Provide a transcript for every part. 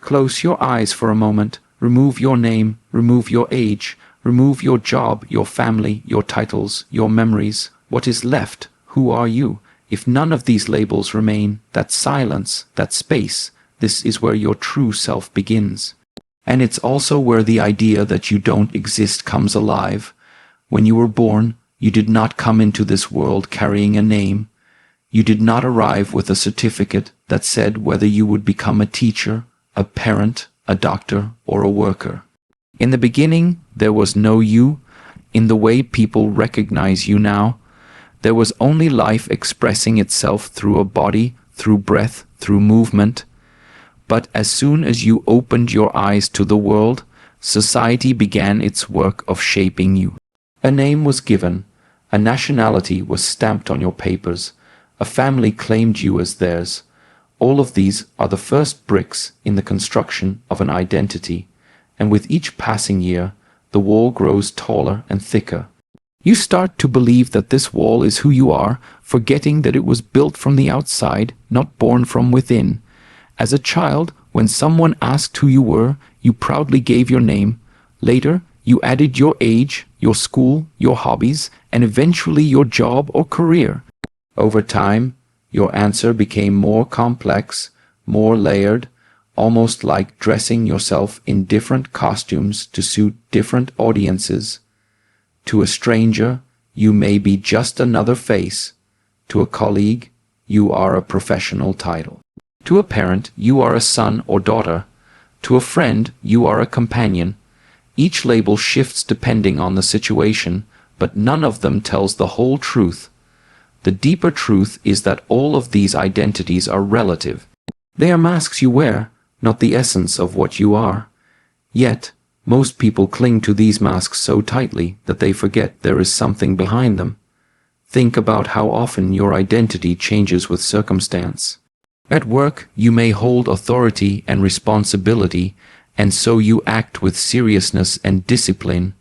Close your eyes for a moment. Remove your name, remove your age, remove your job, your family, your titles, your memories. What is left? Who are you? If none of these labels remain, that silence, that space, this is where your true self begins. And it's also where the idea that you don't exist comes alive. When you were born, you did not come into this world carrying a name. You did not arrive with a certificate that said whether you would become a teacher, a parent, a doctor, or a worker. In the beginning, there was no you. In the way people recognize you now, there was only life expressing itself through a body, through breath, through movement. But as soon as you opened your eyes to the world, society began its work of shaping you. A name was given, a nationality was stamped on your papers, a family claimed you as theirs. All of these are the first bricks in the construction of an identity, and with each passing year, the wall grows taller and thicker. You start to believe that this wall is who you are, forgetting that it was built from the outside, not born from within. As a child, when someone asked who you were, you proudly gave your name. Later, you added your age, your school, your hobbies, and eventually your job or career. Over time, your answer became more complex, more layered, almost like dressing yourself in different costumes to suit different audiences. To a stranger, you may be just another face. To a colleague, you are a professional title. To a parent, you are a son or daughter. To a friend, you are a companion. Each label shifts depending on the situation, but none of them tells the whole truth. The deeper truth is that all of these identities are relative. They are masks you wear, not the essence of what you are. Yet, most people cling to these masks so tightly that they forget there is something behind them. Think about how often your identity changes with circumstance. At work, you may hold authority and responsibility, and so you act with seriousness and discipline.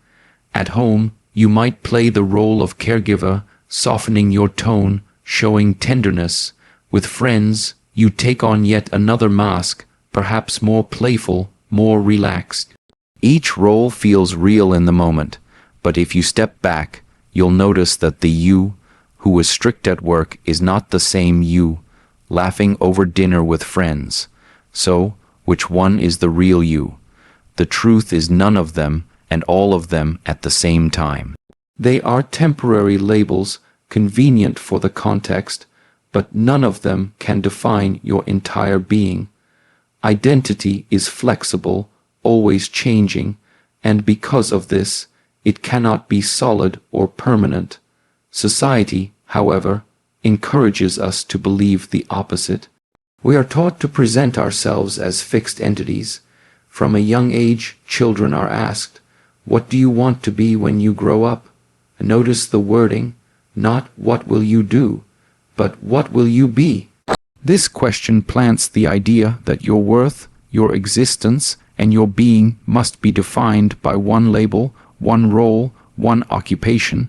At home, you might play the role of caregiver, softening your tone, showing tenderness. With friends, you take on yet another mask, perhaps more playful, more relaxed. Each role feels real in the moment, but if you step back, you'll notice that the you who was strict at work is not the same you, laughing over dinner with friends. So, which one is the real you? The truth is none of them, and all of them at the same time. They are temporary labels, convenient for the context, but none of them can define your entire being. Identity is flexible, always changing, and because of this, it cannot be solid or permanent. Society, however, encourages us to believe the opposite. We are taught to present ourselves as fixed entities. From a young age, children are asked, "What do you want to be when you grow up?" Notice the wording, not "what will you do," but "what will you be?" This question plants the idea that your worth, your existence, and your being must be defined by one label, one role, one occupation.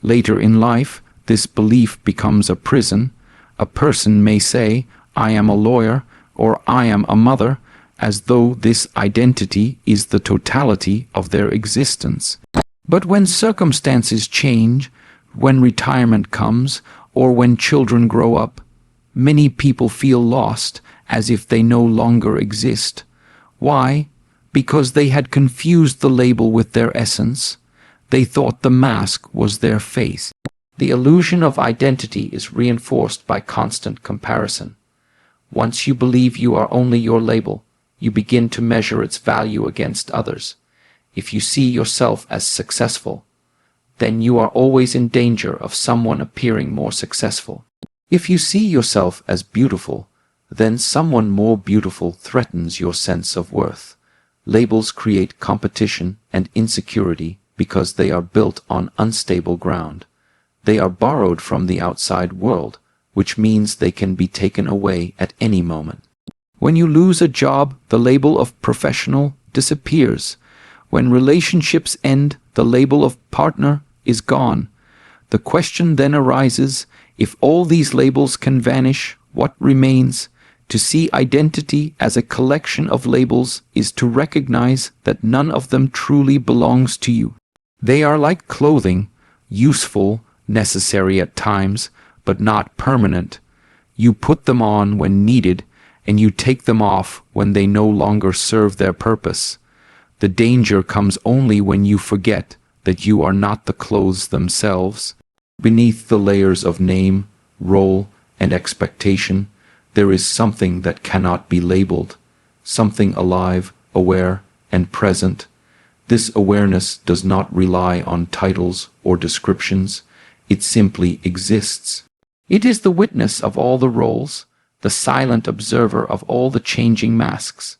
Later in life, this belief becomes a prison. A person may say, "I am a lawyer," or "I am a mother," as though this identity is the totality of their existence. But when circumstances change, when retirement comes, or when children grow up, many people feel lost, as if they no longer exist. Why? Because they had confused the label with their essence. They thought the mask was their face. The illusion of identity is reinforced by constant comparison. Once you believe you are only your label, you begin to measure its value against others. If you see yourself as successful, then you are always in danger of someone appearing more successful. If you see yourself as beautiful, then someone more beautiful threatens your sense of worth. Labels create competition and insecurity because they are built on unstable ground. They are borrowed from the outside world, which means they can be taken away at any moment. When you lose a job, the label of professional disappears. When relationships end, the label of partner is gone. The question then arises, if all these labels can vanish, what remains? To see identity as a collection of labels is to recognize that none of them truly belongs to you. They are like clothing, useful, necessary at times, but not permanent. You put them on when needed, and you take them off when they no longer serve their purpose. The danger comes only when you forget that you are not the clothes themselves. Beneath the layers of name, role, and expectation, there is something that cannot be labeled, something alive, aware, and present. This awareness does not rely on titles or descriptions. It simply exists. It is the witness of all the roles, the silent observer of all the changing masks.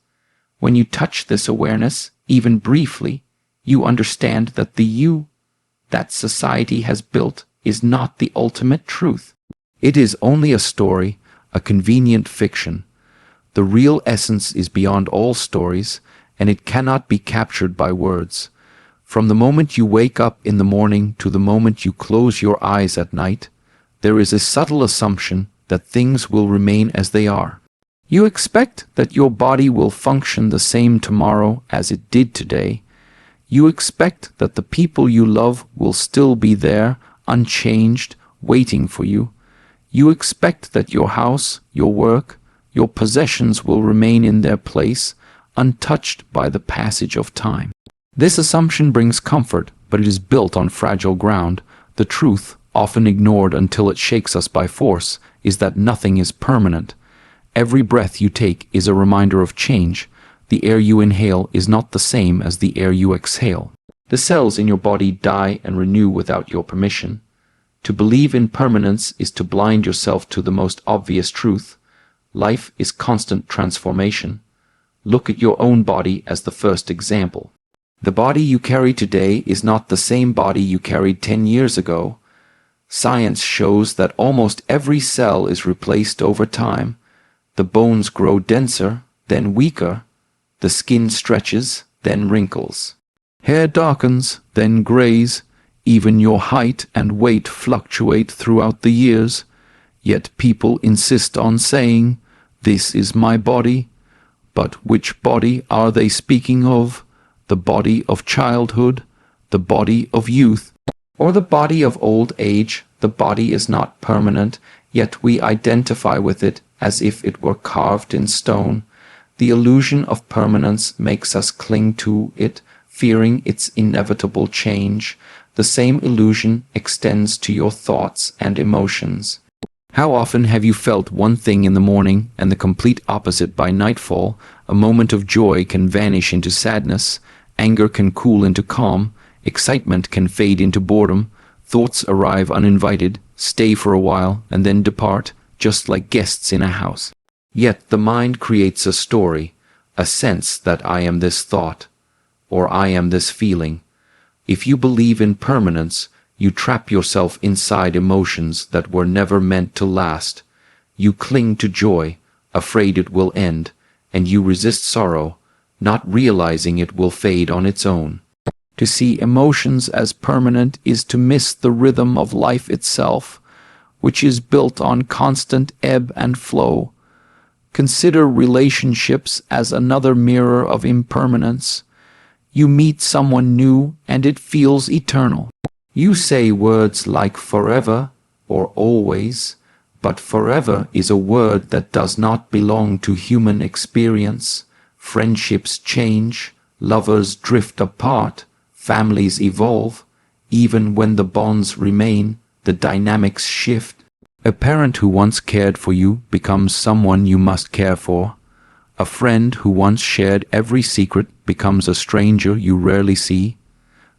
When you touch this awareness, even briefly, you understand that the you that society has built is not the ultimate truth. It is only a story, a convenient fiction. The real essence is beyond all stories, and it cannot be captured by words. From the moment you wake up in the morning to the moment you close your eyes at night, there is a subtle assumption that things will remain as they are. You expect that your body will function the same tomorrow as it did today. You expect that the people you love will still be there, unchanged, waiting for you. You expect that your house, your work, your possessions will remain in their place, untouched by the passage of time. This assumption brings comfort, but it is built on fragile ground. The truth, often ignored until it shakes us by force, is that nothing is permanent. Every breath you take is a reminder of change. The air you inhale is not the same as the air you exhale. The cells in your body die and renew without your permission. To believe in permanence is to blind yourself to the most obvious truth. Life is constant transformation. Look at your own body as the first example. The body you carry today is not the same body you carried 10 years ago. Science shows that almost every cell is replaced over time. The bones grow denser, then weaker. The skin stretches, then wrinkles. Hair darkens, then grays. Even your height and weight fluctuate throughout the years. Yet people insist on saying, "This is my body." But which body are they speaking of? The body of childhood, the body of youth, or the body of old age? The body is not permanent, yet we identify with it as if it were carved in stone. The illusion of permanence makes us cling to it, fearing its inevitable change. The same illusion extends to your thoughts and emotions. How often have you felt one thing in the morning and the complete opposite by nightfall? A moment of joy can vanish into sadness, anger can cool into calm, excitement can fade into boredom, thoughts arrive uninvited, stay for a while, and then depart, just like guests in a house. Yet the mind creates a story, a sense that I am this thought, or I am this feeling. If you believe in permanence, you trap yourself inside emotions that were never meant to last. You cling to joy, afraid it will end, and you resist sorrow, not realizing it will fade on its own. To see emotions as permanent is to miss the rhythm of life itself, which is built on constant ebb and flow. Consider relationships as another mirror of impermanence. You meet someone new and it feels eternal. You say words like forever or always, but forever is a word that does not belong to human experience. Friendships change, lovers drift apart, families evolve. Even when the bonds remain, the dynamics shift. A parent who once cared for you becomes someone you must care for. A friend who once shared every secret becomes a stranger you rarely see.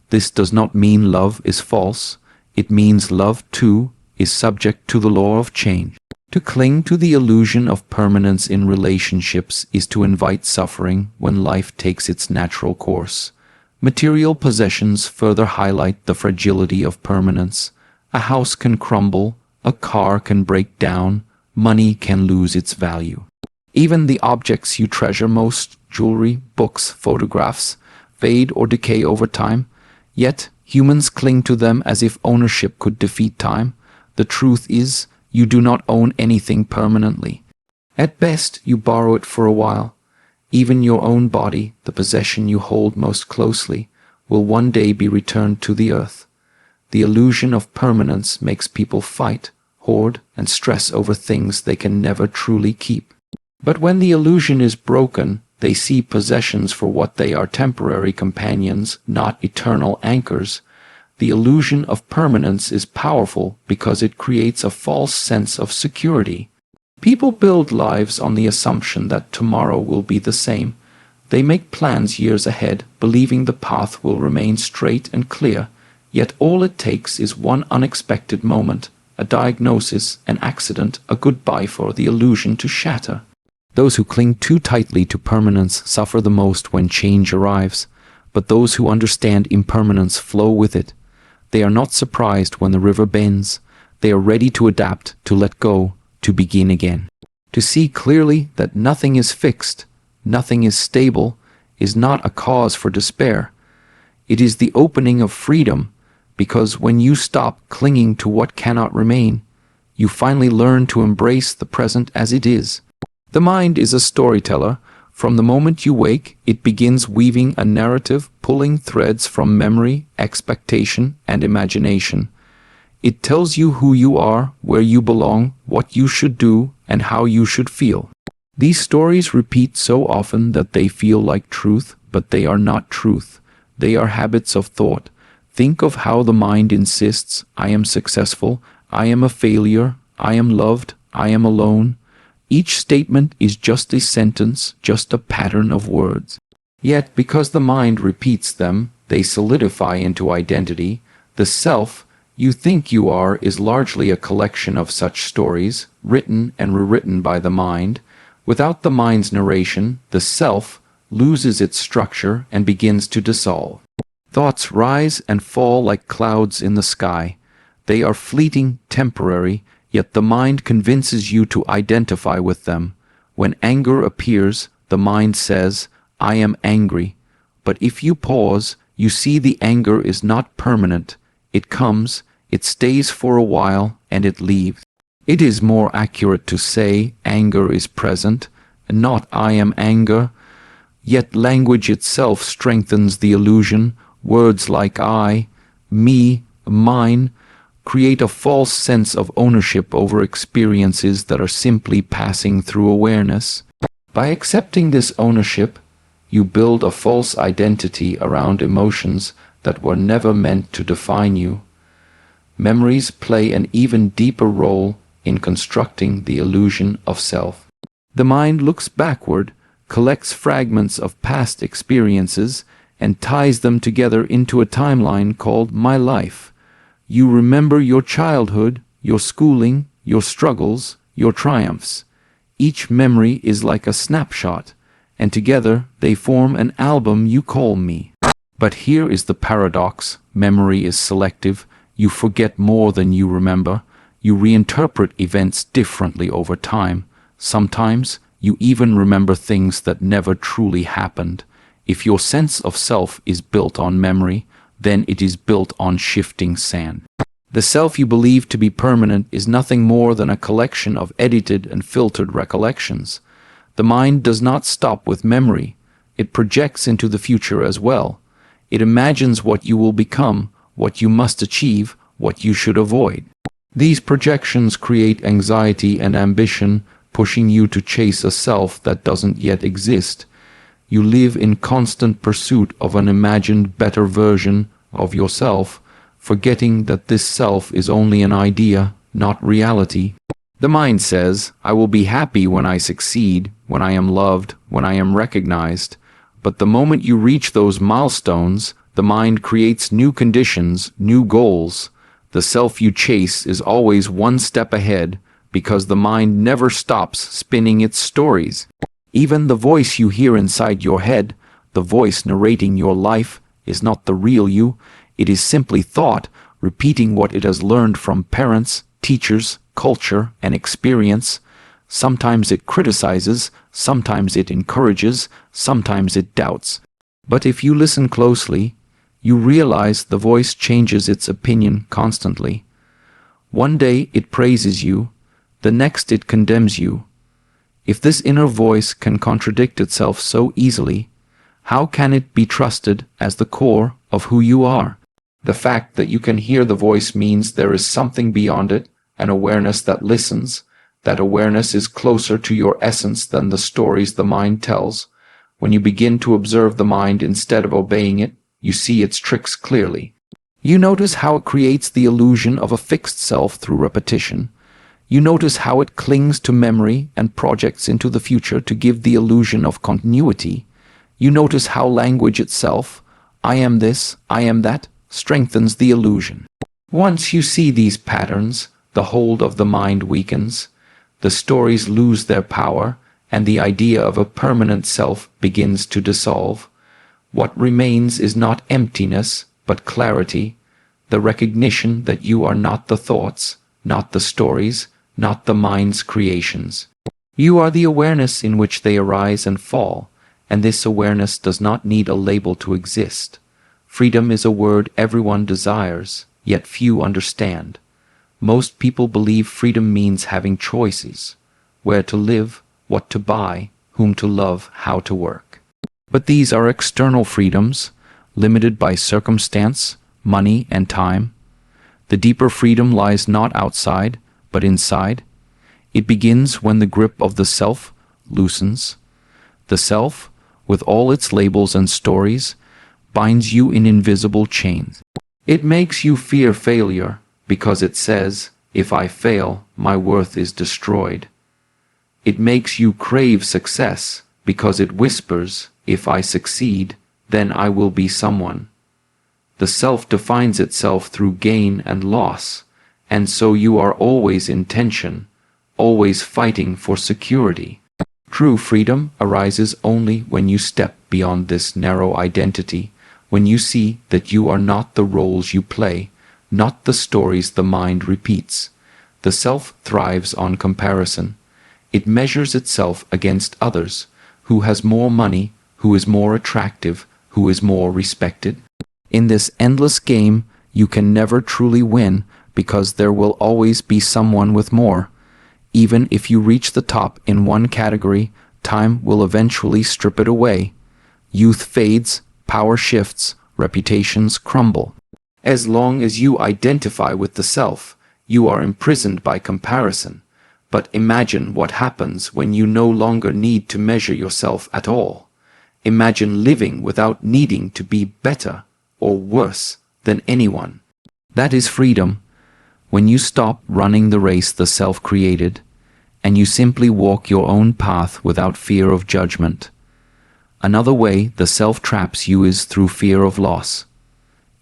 This does not mean love is false. It means love, too, is subject to the law of change. To cling to the illusion of permanence in relationships is to invite suffering when life takes its natural course. Material possessions further highlight the fragility of permanence. A house can crumble, a car can break down, money can lose its value. Even the objects you treasure most, jewelry, books, photographs, fade or decay over time. Yet, humans cling to them as if ownership could defeat time. The truth is, you do not own anything permanently. At best, you borrow it for a while. Even your own body, the possession you hold most closely, will one day be returned to the earth. The illusion of permanence makes people fight, hoard, and stress over things they can never truly keep. But when the illusion is broken, they see possessions for what they are: temporary companions, not eternal anchors. The illusion of permanence is powerful because it creates a false sense of security. People build lives on the assumption that tomorrow will be the same. They make plans years ahead, believing the path will remain straight and clear, yet all it takes is one unexpected moment, a diagnosis, an accident, a goodbye for the illusion to shatter. Those who cling too tightly to permanence suffer the most when change arrives, but those who understand impermanence flow with it. They are not surprised when the river bends. They are ready to adapt, to let go, to begin again. To see clearly that nothing is fixed, nothing is stable, is not a cause for despair. It is the opening of freedom, because when you stop clinging to what cannot remain, you finally learn to embrace the present as it is. The mind is a storyteller. From the moment you wake, it begins weaving a narrative, pulling threads from memory, expectation, and imagination. It tells you who you are, where you belong, what you should do, and how you should feel. These stories repeat so often that they feel like truth, but they are not truth. They are habits of thought. Think of how the mind insists: I am successful, I am a failure, I am loved, I am alone. Each statement is just a sentence, just a pattern of words. Yet, because the mind repeats them, they solidify into identity. The self you think you are is largely a collection of such stories, written and rewritten by the mind. Without the mind's narration, the self loses its structure and begins to dissolve. Thoughts rise and fall like clouds in the sky. They are fleeting, temporary, yet the mind convinces you to identify with them. When anger appears, the mind says, I am angry. But if you pause, you see the anger is not permanent. It comes, it stays for a while, and it leaves. It is more accurate to say anger is present, and not I am anger. Yet language itself strengthens the illusion. Words like I, me, mine create a false sense of ownership over experiences that are simply passing through awareness. By accepting this ownership, you build a false identity around emotions that were never meant to define you. Memories play an even deeper role in constructing the illusion of self. The mind looks backward, collects fragments of past experiences, and ties them together into a timeline called my life. You remember your childhood, your schooling, your struggles, your triumphs. Each memory is like a snapshot, and together they form an album you call me. But here is the paradox: memory is selective. You forget more than you remember. You reinterpret events differently over time. Sometimes you even remember things that never truly happened. If your sense of self is built on memory, then it is built on shifting sand. The self you believe to be permanent is nothing more than a collection of edited and filtered recollections. The mind does not stop with memory. It projects into the future as well. It imagines what you will become, what you must achieve, what you should avoid. These projections create anxiety and ambition, pushing you to chase a self that doesn't yet exist. You live in constant pursuit of an imagined better version of yourself, forgetting that this self is only an idea, not reality. The mind says, I will be happy when I succeed, when I am loved, when I am recognized. But the moment you reach those milestones, the mind creates new conditions, new goals. The self you chase is always one step ahead, because the mind never stops spinning its stories. Even the voice you hear inside your head, the voice narrating your life, is not the real you. It is simply thought, repeating what it has learned from parents, teachers, culture, and experience. Sometimes it criticizes, sometimes it encourages, sometimes it doubts. But if you listen closely, you realize the voice changes its opinion constantly. One day it praises you, the next it condemns you. If this inner voice can contradict itself so easily, how can it be trusted as the core of who you are? The fact that you can hear the voice means there is something beyond it, an awareness that listens. That awareness is closer to your essence than the stories the mind tells. When you begin to observe the mind instead of obeying it, you see its tricks clearly. You notice how it creates the illusion of a fixed self through repetition. You notice how it clings to memory and projects into the future to give the illusion of continuity. You notice how language itself, I am this, I am that, strengthens the illusion. Once you see these patterns, the hold of the mind weakens, the stories lose their power, and the idea of a permanent self begins to dissolve. What remains is not emptiness, but clarity, the recognition that you are not the thoughts, not the stories, not the mind's creations. You are the awareness in which they arise and fall, and this awareness does not need a label to exist. Freedom is a word everyone desires, yet few understand. Most people believe freedom means having choices, where to live, what to buy, whom to love, how to work. But these are external freedoms, limited by circumstance, money, and time. The deeper freedom lies not outside, but inside. It begins when the grip of the self loosens. The self, with all its labels and stories, binds you in invisible chains. It makes you fear failure, because it says, if I fail, my worth is destroyed. It makes you crave success, because it whispers, if I succeed, then I will be someone. The self defines itself through gain and loss, and so you are always in tension, always fighting for security. True freedom arises only when you step beyond this narrow identity, when you see that you are not the roles you play, not the stories the mind repeats. The self thrives on comparison. It measures itself against others. Who has more money? Who is more attractive? Who is more respected? In this endless game, you can never truly win because there will always be someone with more. Even if you reach the top in one category, time will eventually strip it away. Youth fades, power shifts, reputations crumble. As long as you identify with the self, you are imprisoned by comparison. But imagine what happens when you no longer need to measure yourself at all. Imagine living without needing to be better or worse than anyone. That is freedom. When you stop running the race the self created, and you simply walk your own path without fear of judgment. Another way the self traps you is through fear of loss.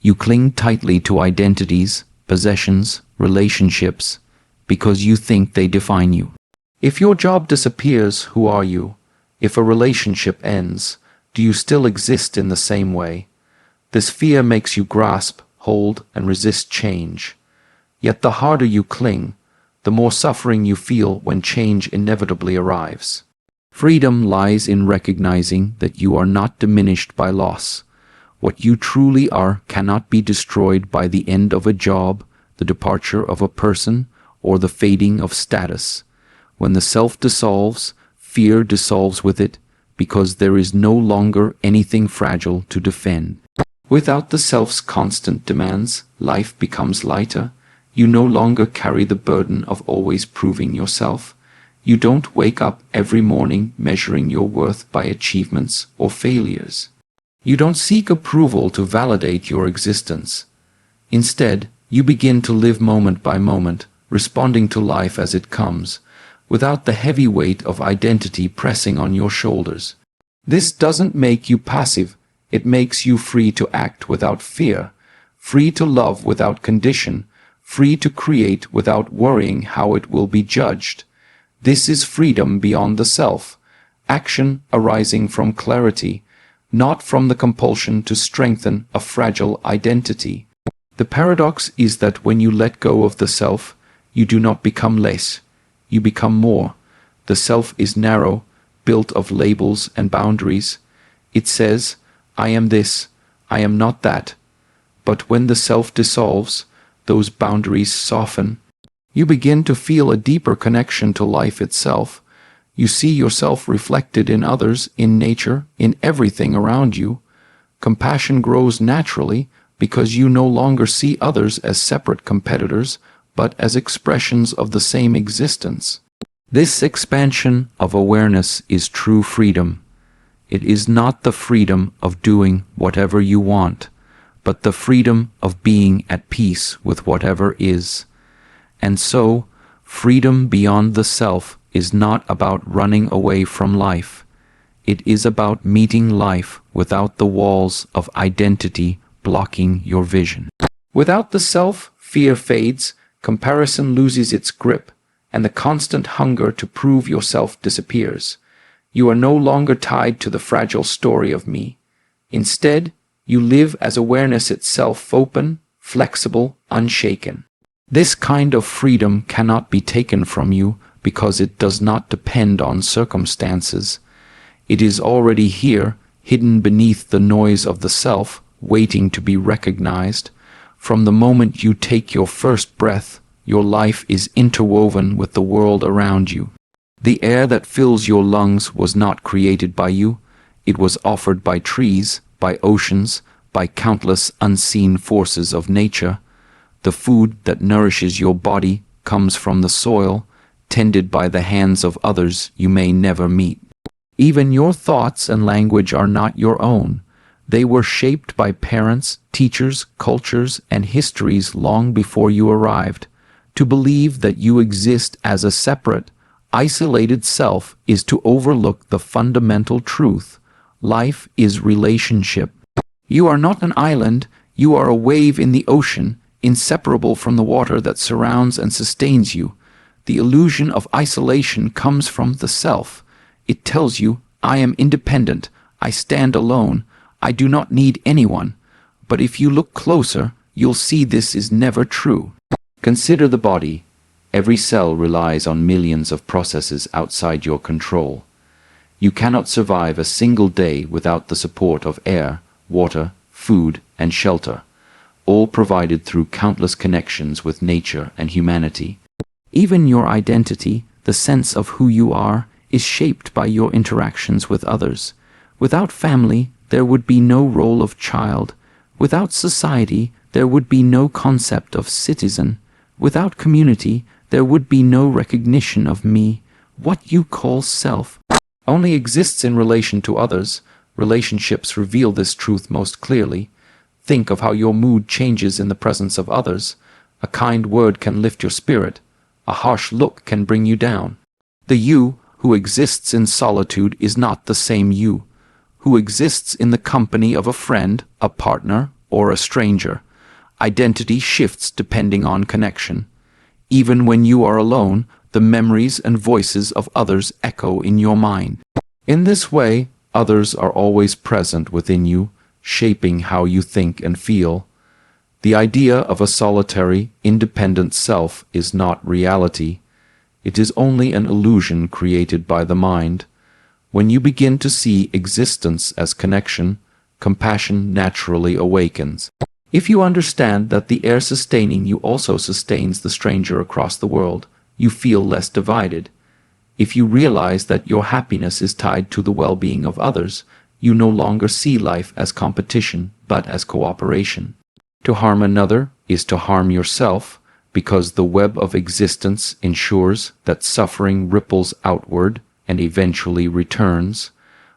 You cling tightly to identities, possessions, relationships, because you think they define you. If your job disappears, who are you? If a relationship ends, do you still exist in the same way? This fear makes you grasp, hold, and resist change. Yet the harder you cling, the more suffering you feel when change inevitably arrives. Freedom lies in recognizing that you are not diminished by loss. What you truly are cannot be destroyed by the end of a job, the departure of a person, or the fading of status. When the self dissolves, fear dissolves with it, because there is no longer anything fragile to defend. Without the self's constant demands, life becomes lighter. You no longer carry the burden of always proving yourself. You don't wake up every morning measuring your worth by achievements or failures. You don't seek approval to validate your existence. Instead, you begin to live moment by moment, responding to life as it comes, without the heavy weight of identity pressing on your shoulders. This doesn't make you passive, it makes you free to act without fear, free to love without condition, free to create without worrying how it will be judged. This is freedom beyond the self, action arising from clarity, not from the compulsion to strengthen a fragile identity. The paradox is that when you let go of the self, you do not become less, you become more. The self is narrow, built of labels and boundaries. It says, I am this, I am not that. But when the self dissolves, those boundaries soften. You begin to feel a deeper connection to life itself. You see yourself reflected in others, in nature, in everything around you. Compassion grows naturally because you no longer see others as separate competitors, but as expressions of the same existence. This expansion of awareness is true freedom. It is not the freedom of doing whatever you want, but the freedom of being at peace with whatever is. And so, freedom beyond the self is not about running away from life. It is about meeting life without the walls of identity blocking your vision. Without the self, fear fades, comparison loses its grip, and the constant hunger to prove yourself disappears. You are no longer tied to the fragile story of me. Instead, you live as awareness itself, open, flexible, unshaken. This kind of freedom cannot be taken from you because it does not depend on circumstances. It is already here, hidden beneath the noise of the self, waiting to be recognized. From the moment you take your first breath, your life is interwoven with the world around you. The air that fills your lungs was not created by you. It was offered by trees, by oceans, by countless unseen forces of nature. The food that nourishes your body comes from the soil, tended by the hands of others you may never meet. Even your thoughts and language are not your own. They were shaped by parents, teachers, cultures, and histories long before you arrived. To believe that you exist as a separate, isolated self is to overlook the fundamental truth. Life is relationship. You are not an island, you are a wave in the ocean, inseparable from the water that surrounds and sustains you. The illusion of isolation comes from the self. It tells you, I am independent, I stand alone, I do not need anyone. But if you look closer, you'll see this is never true. Consider the body. Every cell relies on millions of processes outside your control. You cannot survive a single day without the support of air, water, food, and shelter, all provided through countless connections with nature and humanity. Even your identity, the sense of who you are, is shaped by your interactions with others. Without family, there would be no role of child. Without society, there would be no concept of citizen. Without community, there would be no recognition of me. What you call self only exists in relation to others. Relationships reveal this truth most clearly. Think of how your mood changes in the presence of others. A kind word can lift your spirit. A harsh look can bring you down. The you who exists in solitude is not the same you who exists in the company of a friend, a partner, or a stranger. Identity shifts depending on connection. Even when you are alone, the memories and voices of others echo in your mind. In this way, others are always present within you, shaping how you think and feel. The idea of a solitary, independent self is not reality. It is only an illusion created by the mind. When you begin to see existence as connection, compassion naturally awakens. If you understand that the air sustaining you also sustains the stranger across the world, you feel less divided. If you realize that your happiness is tied to the well-being of others, you no longer see life as competition, but as cooperation. To harm another is to harm yourself, because the web of existence ensures that suffering ripples outward and eventually returns.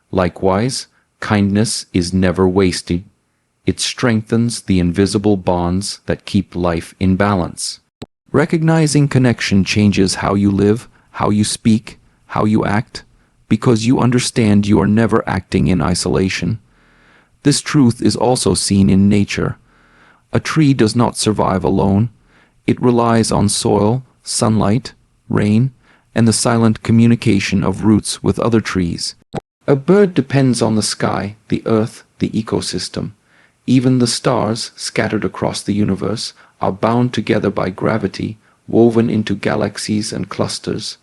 Likewise, kindness is never wasted. It strengthens the invisible bonds that keep life in balance. Recognizing connection changes how you live, how you speak, how you act, because you understand you are never acting in isolation. This truth is also seen in nature. A tree does not survive alone. It relies on soil, sunlight, rain, and the silent communication of roots with other trees. A bird depends on the sky, the earth, the ecosystem. Even the stars, scattered across the universe, are bound together by gravity, woven into galaxies and clusters.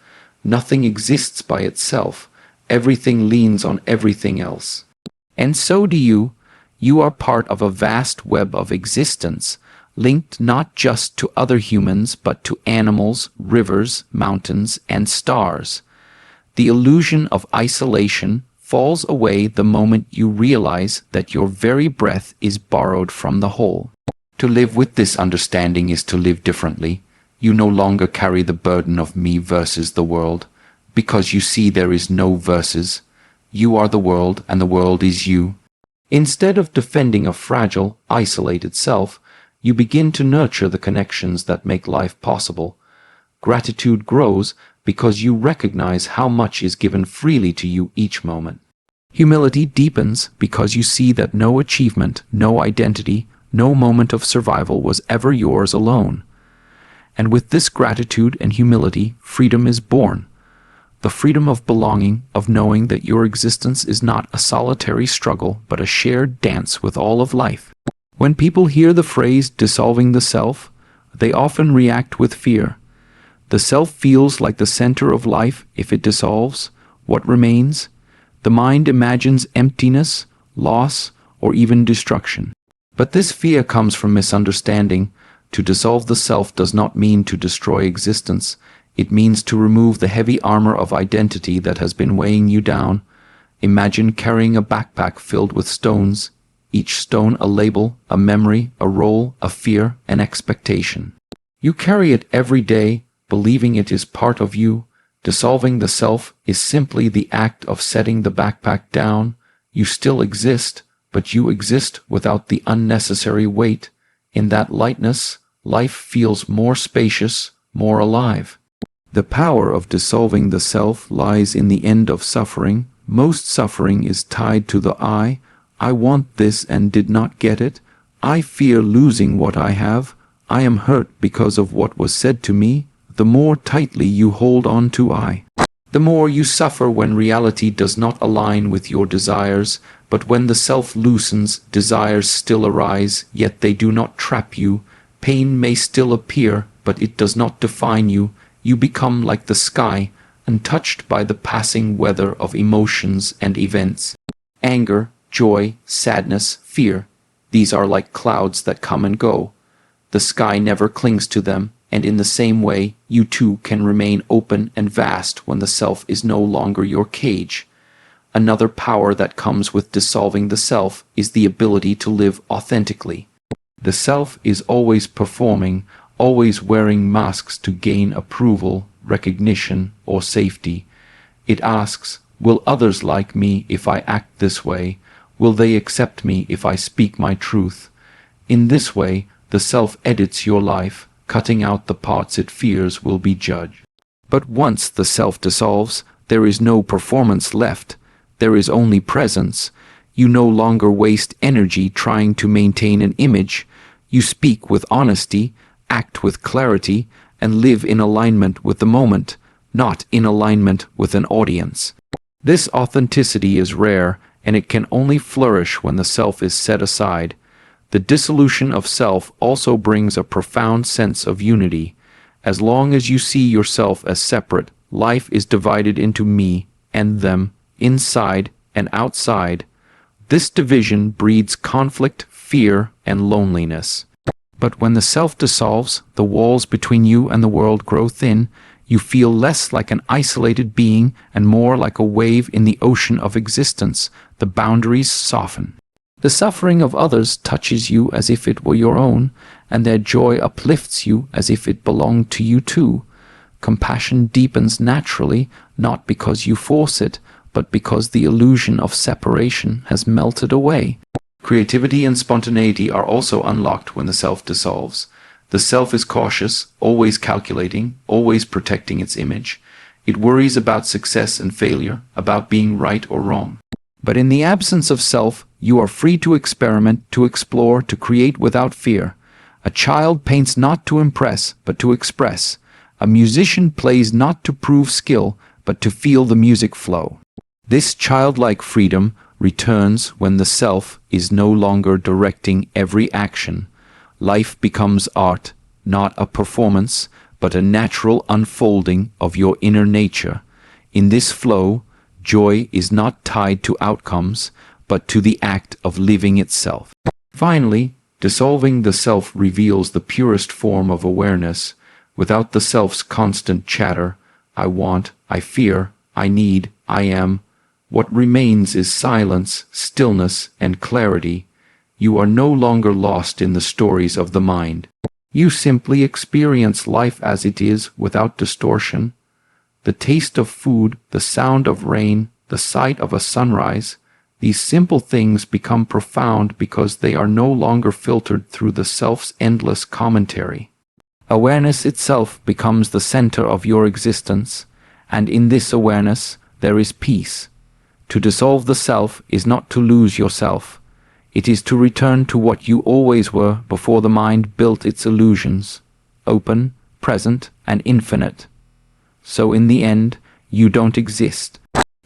Nothing exists by itself. Everything leans on everything else. And so do you. You are part of a vast web of existence, linked not just to other humans, but to animals, rivers, mountains, and stars. The illusion of isolation falls away the moment you realize that your very breath is borrowed from the whole. To live with this understanding is to live differently. You no longer carry the burden of me versus the world, because you see there is no versus. You are the world, and the world is you. Instead of defending a fragile, isolated self, you begin to nurture the connections that make life possible. Gratitude grows because you recognize how much is given freely to you each moment. Humility deepens because you see that no achievement, no identity, no moment of survival was ever yours alone. And with this gratitude and humility, freedom is born. The freedom of belonging, of knowing that your existence is not a solitary struggle, but a shared dance with all of life. When people hear the phrase dissolving the self, they often react with fear. The self feels like the center of life. If it dissolves, what remains? The mind imagines emptiness, loss, or even destruction. But this fear comes from misunderstanding. To dissolve the self does not mean to destroy existence. It means to remove the heavy armor of identity that has been weighing you down. Imagine carrying a backpack filled with stones, each stone a label, a memory, a role, a fear, an expectation. You carry it every day, believing it is part of you. Dissolving the self is simply the act of setting the backpack down. You still exist, but you exist without the unnecessary weight. In that lightness, life feels more spacious, more alive. The power of dissolving the self lies in the end of suffering. Most suffering is tied to the I. I want this and did not get it. I fear losing what I have. I am hurt because of what was said to me. The more tightly you hold on to I, the more you suffer when reality does not align with your desires. But when the self loosens, desires still arise, yet they do not trap you. Pain may still appear, but it does not define you. You become like the sky, untouched by the passing weather of emotions and events. Anger, joy, sadness, fear, these are like clouds that come and go. The sky never clings to them, and in the same way, you too can remain open and vast when the self is no longer your cage. Another power that comes with dissolving the self is the ability to live authentically. The self is always performing, always wearing masks to gain approval, recognition, or safety. It asks, will others like me if I act this way? Will they accept me if I speak my truth? In this way, the self edits your life, cutting out the parts it fears will be judged. But once the self dissolves, there is no performance left. There is only presence. You no longer waste energy trying to maintain an image. You speak with honesty, act with clarity, and live in alignment with the moment, not in alignment with an audience. This authenticity is rare, and it can only flourish when the self is set aside. The dissolution of self also brings a profound sense of unity. As long as you see yourself as separate, life is divided into me and them, inside and outside. This division breeds conflict, fear, and loneliness. But when the self dissolves, the walls between you and the world grow thin. You feel less like an isolated being and more like a wave in the ocean of existence. The boundaries soften. The suffering of others touches you as if it were your own, and their joy uplifts you as if it belonged to you too. Compassion deepens naturally, not because you force it, but because the illusion of separation has melted away. Creativity and spontaneity are also unlocked when the self dissolves. The self is cautious, always calculating, always protecting its image. It worries about success and failure, about being right or wrong. But in the absence of self, you are free to experiment, to explore, to create without fear. A child paints not to impress, but to express. A musician plays not to prove skill, but to feel the music flow. This childlike freedom returns when the self is no longer directing every action. Life becomes art, not a performance, but a natural unfolding of your inner nature. In this flow, joy is not tied to outcomes, but to the act of living itself. Finally, dissolving the self reveals the purest form of awareness. Without the self's constant chatter, I want, I fear, I need, I am. What remains is silence, stillness, and clarity. You are no longer lost in the stories of the mind. You simply experience life as it is without distortion. The taste of food, the sound of rain, the sight of a sunrise, these simple things become profound because they are no longer filtered through the self's endless commentary. Awareness itself becomes the center of your existence, and in this awareness there is peace. To dissolve the self is not to lose yourself. It is to return to what you always were before the mind built its illusions, open, present, and infinite. So in the end, you don't exist.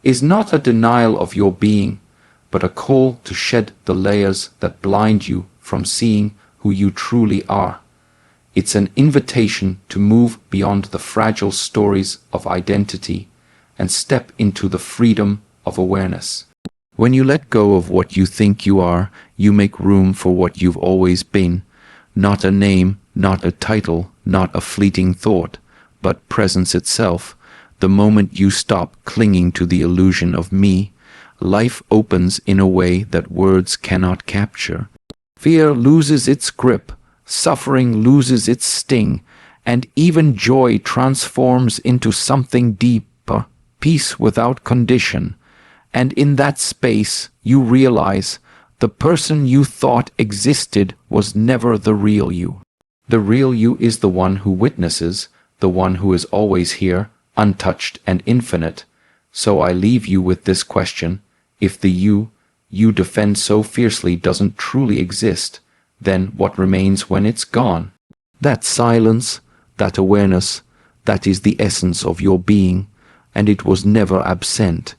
Is not a denial of your being, but a call to shed the layers that blind you from seeing who you truly are. It's an invitation to move beyond the fragile stories of identity and step into the freedom of awareness. When you let go of what you think you are, you make room for what you've always been. Not a name, not a title, not a fleeting thought, but presence itself. The moment you stop clinging to the illusion of me, life opens in a way that words cannot capture. Fear loses its grip, suffering loses its sting, and even joy transforms into something deeper, peace without condition. And in that space, you realize the person you thought existed was never the real you. The real you is the one who witnesses, the one who is always here, untouched and infinite. So I leave you with this question. If the you defend so fiercely doesn't truly exist, then what remains when it's gone? That silence, that awareness, that is the essence of your being, and it was never absent.